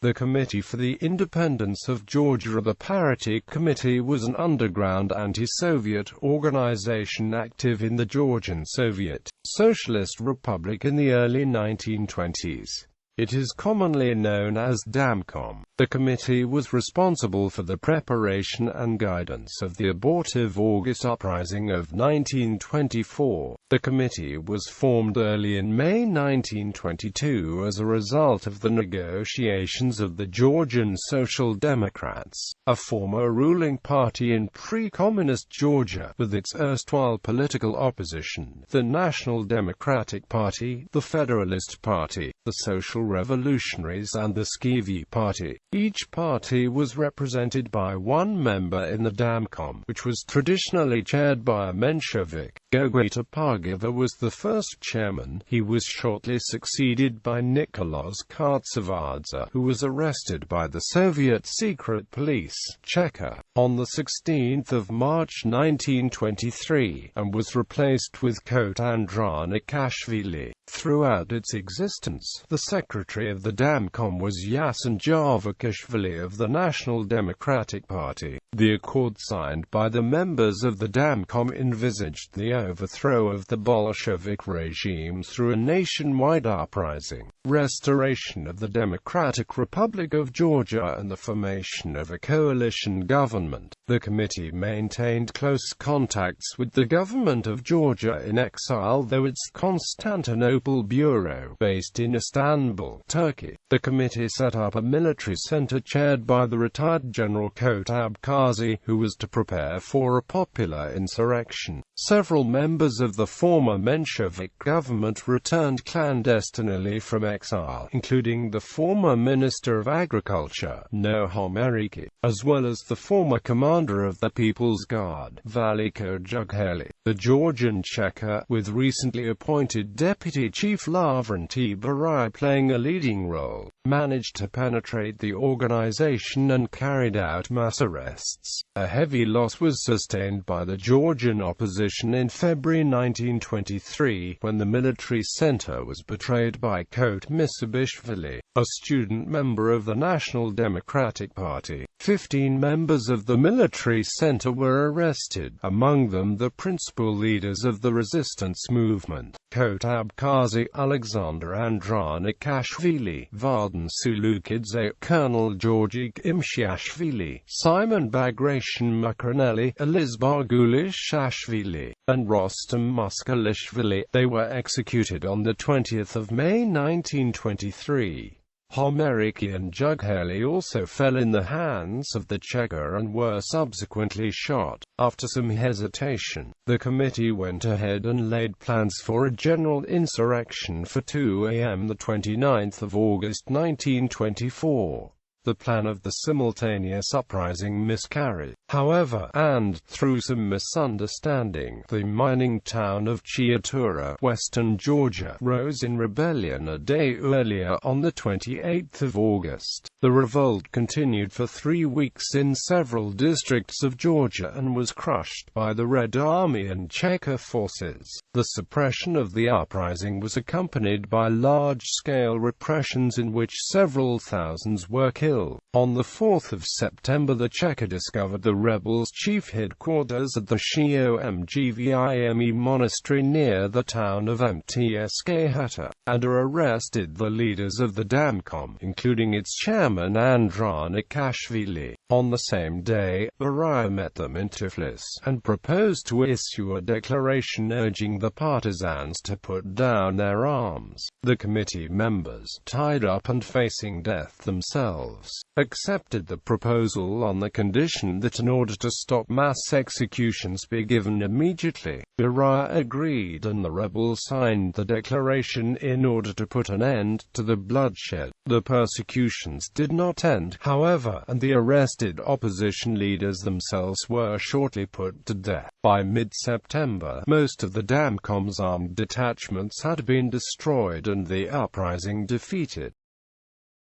The Committee for the Independence of Georgia, the Parity Committee, was an underground anti-Soviet organization active in the Georgian Soviet Socialist Republic in the early 1920s. It is commonly known as Damkom. The committee was responsible for the preparation and guidance of the abortive August Uprising of 1924. The committee was formed early in May 1922 as a result of the negotiations of the Georgian Social Democrats, a former ruling party in pre-communist Georgia, with its erstwhile political opposition, the National Democratic Party, the Federalist Party, the Social Revolutionaries and the Skhivi Party. Each party was represented by one member in the Damkom, which was traditionally chaired by a Menshevik. Gogita Pargova was the first chairman. He was shortly succeeded by Nicholas Kartsevadze, who was arrested by the Soviet secret police, Cheka, on 16 March 1923, and was replaced with Andronikashvili. Throughout its existence, the secretary of the Damkom was Yasin Javakashvili of the National Democratic Party. The accord signed by the members of the Damkom envisaged the overthrow of the Bolshevik regime through a nationwide uprising, restoration of the Democratic Republic of Georgia, and the formation of a coalition government. The committee maintained close contacts with the government of Georgia in exile, though its Constantinople bureau, based in Istanbul, Turkey. The committee set up a military center chaired by the retired General Kotab-Kazi, who was to prepare for a popular insurrection. Several members of the former Menshevik government returned clandestinely from exile, including the former Minister of Agriculture, Noam Eriki, as well as the former commander of the People's Guard, Veliko Jugheli. The Georgian Cheka, with recently appointed Deputy Chief Lavrenti Beria playing a leading role, managed to penetrate the organization and carried out mass arrests. A heavy loss was sustained by the Georgian opposition in February 1923, when the military center was betrayed by Kot Misabishvili, a student member of the National Democratic Party. 15 members of the military center were arrested, among them the principal leaders of the resistance movement, Kotab-Kazi, Alexander Andronikashvili, Vardan Sulukidze, Colonel Georgi Imshiashvili, Simon Bagration Makraneli, Elizbar Gulishashvili, and Rostam Muskalishvili. They were executed on 20 May 1923. Homeriki and Jugheli also fell in the hands of the Cheka and were subsequently shot. After some hesitation, the committee went ahead and laid plans for a general insurrection for 2 a.m. 29 August 1924. The plan of the simultaneous uprising miscarried, however, and, through some misunderstanding, the mining town of Chiatura, western Georgia, rose in rebellion a day earlier on 28 August. The revolt continued for 3 weeks in several districts of Georgia and was crushed by the Red Army and Cheka forces. The suppression of the uprising was accompanied by large-scale repressions in which several thousands were killed. On 4 September, the Cheka discovered the rebels' chief headquarters at the Shio-Mgvime monastery near the town of Mtskehata, and arrested the leaders of the Damkom, including its chairman Andronikashvili. On the same day, Beria met them in Tiflis, and proposed to issue a declaration urging the partisans to put down their arms. The committee members, tied up and facing death themselves, accepted the proposal on the condition that an order to stop mass executions be given immediately. Beria agreed, and the rebels signed the declaration in order to put an end to the bloodshed. The persecutions did not end, however, and the arrested opposition leaders themselves were shortly put to death. By mid-September, most of the Damkom's armed detachments had been destroyed and the uprising defeated.